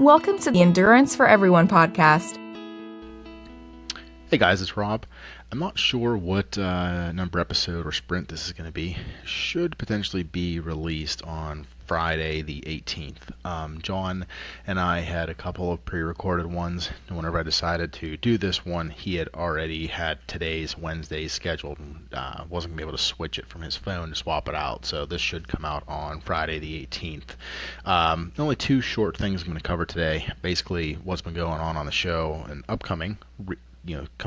Welcome to the Endurance for Everyone podcast. Hey guys, it's Rob. I'm not sure what number episode or sprint this is going to be. Should potentially be released on Friday the 18th. John and I had a couple of pre-recorded ones, and whenever I decided to do this one, he had already had today's Wednesday scheduled and wasn't going to be able to switch it from his phone to swap it out, so this should come out on Friday the 18th. Only two short things I'm going to cover today. Basically, what's been going on the show and upcoming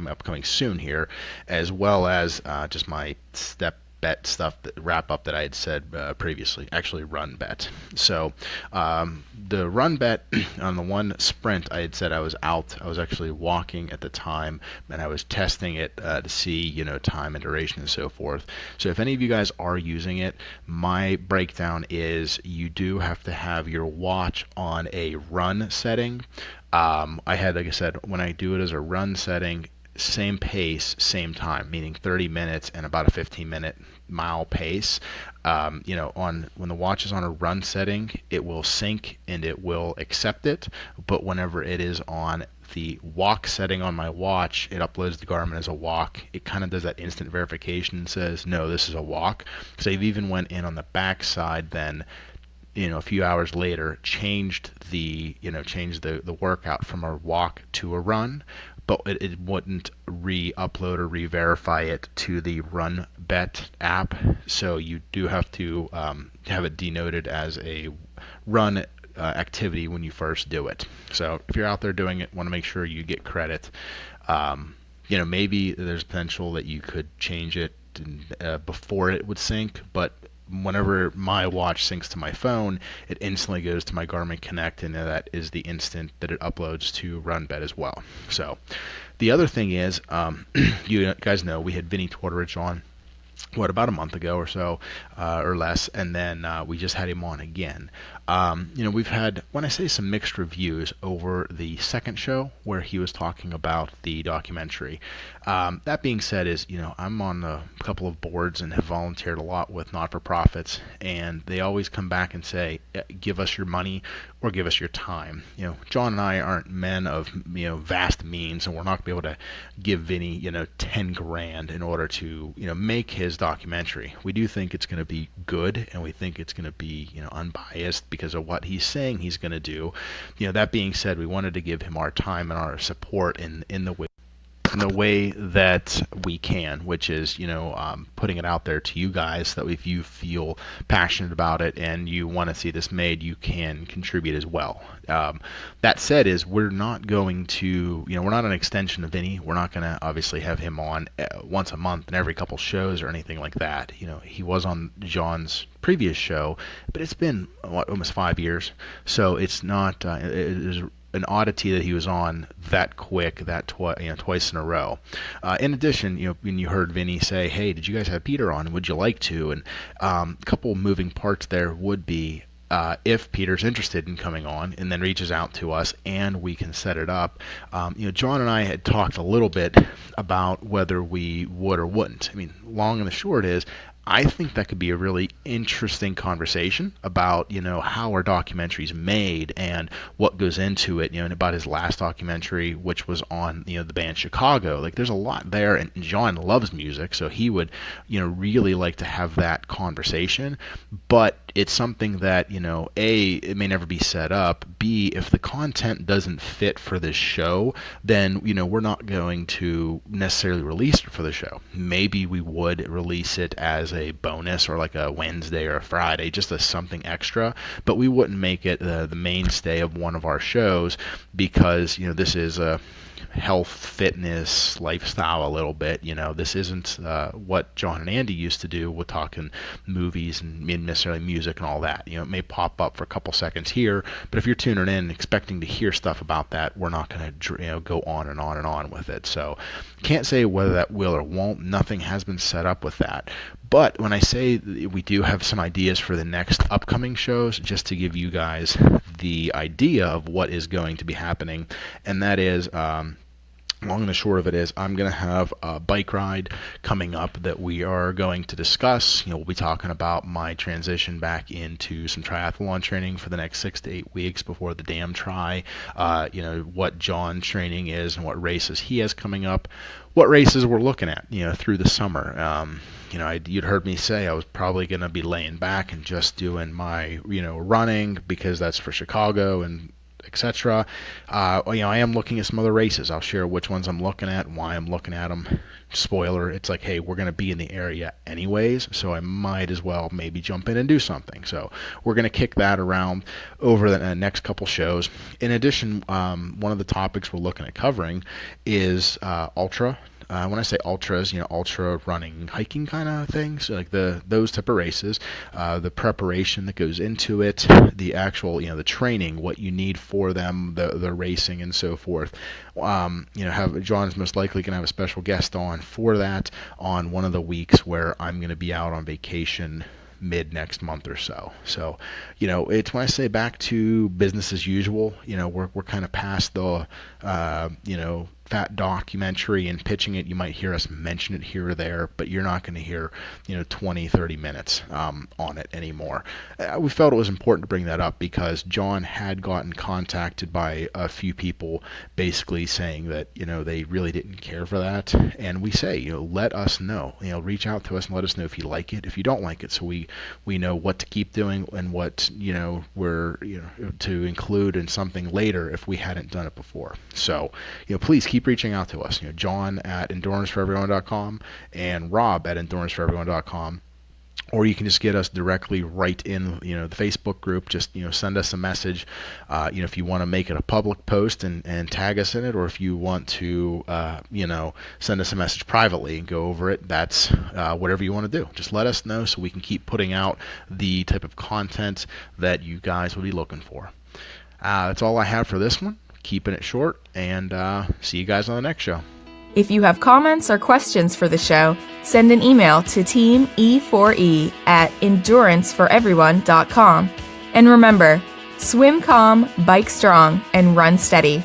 upcoming soon here, as well as just my step bet stuff, that wrap up that I had said previously, actually run bet. So the run bet on the one sprint, I had said I was out. I was actually walking at the time, and I was testing it to see, time and duration and so forth. So if any of you guys are using it, my breakdown is you do have to have your watch on a run setting. I had, like I said, when I do it as a run setting, same pace, same time, meaning 30 minutes and about a 15-minute mile pace. When the watch is on a run setting, it will sync and it will accept it. But whenever it is on the walk setting on my watch, it uploads the Garmin as a walk. It kind of does that instant verification and says, no, this is a walk. So I've even went in on the back side then, a few hours later, changed the workout from a walk to a run, but it wouldn't re-upload or re-verify it to the Run Bet app. So you do have to have it denoted as a run activity when you first do it. So if you're out there doing it, want to make sure you get credit. Maybe there's potential that you could change it before it would sync, but whenever my watch syncs to my phone, it instantly goes to my Garmin Connect, and that is the instant that it uploads to RunBet as well. So the other thing is, you guys know we had Vinny Tortorich on, about a month ago or so, or less, and then we just had him on again. We've had, when I say some mixed reviews over the second show where he was talking about the documentary. That being said is, I'm on a couple of boards and have volunteered a lot with not-for-profits, and they always come back and say, give us your money or give us your time. John and I aren't men of, vast means, and we're not going to be able to give Vinny, 10 grand in order to, make his documentary. We do think it's going to be good, and we think it's going to be, unbiased because of what he's saying he's going to do. That being said, we wanted to give him our time and our support in the way that we can, which is, putting it out there to you guys, so that if you feel passionate about it and you want to see this made, you can contribute as well. That said is, we're not going to, we're not an extension of Vinny. We're not going to obviously have him on once a month and every couple shows or anything like that. He was on John's previous show, but it's been almost 5 years. So it's not, it is an oddity that he was on that quick, twice in a row. In addition, when you heard Vinny say, "Hey, did you guys have Peter on? Would you like to?" And a couple moving parts there would be, if Peter's interested in coming on and then reaches out to us and we can set it up. John and I had talked a little bit about whether we would or wouldn't. I mean, long and the short is, I think that could be a really interesting conversation about, how our documentary's made and what goes into it, and about his last documentary, which was on, the band Chicago. Like, there's a lot there, and John loves music, so he would, really like to have that conversation. But it's something that, A, it may never be set up. B, if the content doesn't fit for this show, then, we're not going to necessarily release it for the show. Maybe we would release it as a bonus or like a Wednesday or a Friday, just as something extra, but we wouldn't make it the mainstay of one of our shows, because this is a health, fitness, lifestyle a little bit. This isn't what John and Andy used to do with talking movies and necessarily music and all that. It may pop up for a couple seconds here, but if you're tuning in expecting to hear stuff about that, we're not going to go on and on and on with it. So can't say whether that will or won't. Nothing has been set up with that. But when I say we do have some ideas for the next upcoming shows, just to give you guys the idea of what is going to be happening, and that is Long and the short of it is I'm going to have a bike ride coming up that we are going to discuss. We'll be talking about my transition back into some triathlon training for the next 6 to 8 weeks before the Dam Tri. What John's training is and what races he has coming up, what races we're looking at, through the summer. You'd heard me say I was probably going to be laying back and just doing my, running because that's for Chicago and etc. I am looking at some other races. I'll share which ones I'm looking at and why I'm looking at them. Spoiler, it's like, hey, we're going to be in the area anyways, so I might as well maybe jump in and do something. So we're going to kick that around over the next couple shows. In addition, one of the topics we're looking at covering is ultra. When I say ultras, ultra running, hiking kind of things, like those type of races, the preparation that goes into it, the actual, the training, what you need for them, the racing and so forth. John's most likely going to have a special guest on for that on one of the weeks where I'm going to be out on vacation mid next month or so. So, it's when I say back to business as usual, we're kind of past the, fat documentary and pitching it. You might hear us mention it here or there, but you're not going to hear 20, 30 minutes on it anymore. We felt it was important to bring that up because John had gotten contacted by a few people basically saying that they really didn't care for that, and we say let us know, reach out to us and let us know if you like it, if you don't like it, so we know what to keep doing and what we're to include in something later if we hadn't done it before. So please keep reaching out to us. John at enduranceforeveryone.com and Rob at enduranceforeveryone.com. Or you can just get us directly right in, the Facebook group. Just, send us a message. If you want to make it a public post and tag us in it, or if you want to, send us a message privately and go over it, that's whatever you want to do. Just let us know so we can keep putting out the type of content that you guys will be looking for. That's all I have for this one. Keeping it short, and see you guys on the next show. If you have comments or questions for the show, send an email to teamE4E at enduranceforeveryone.com. And remember, swim calm, bike strong, and run steady.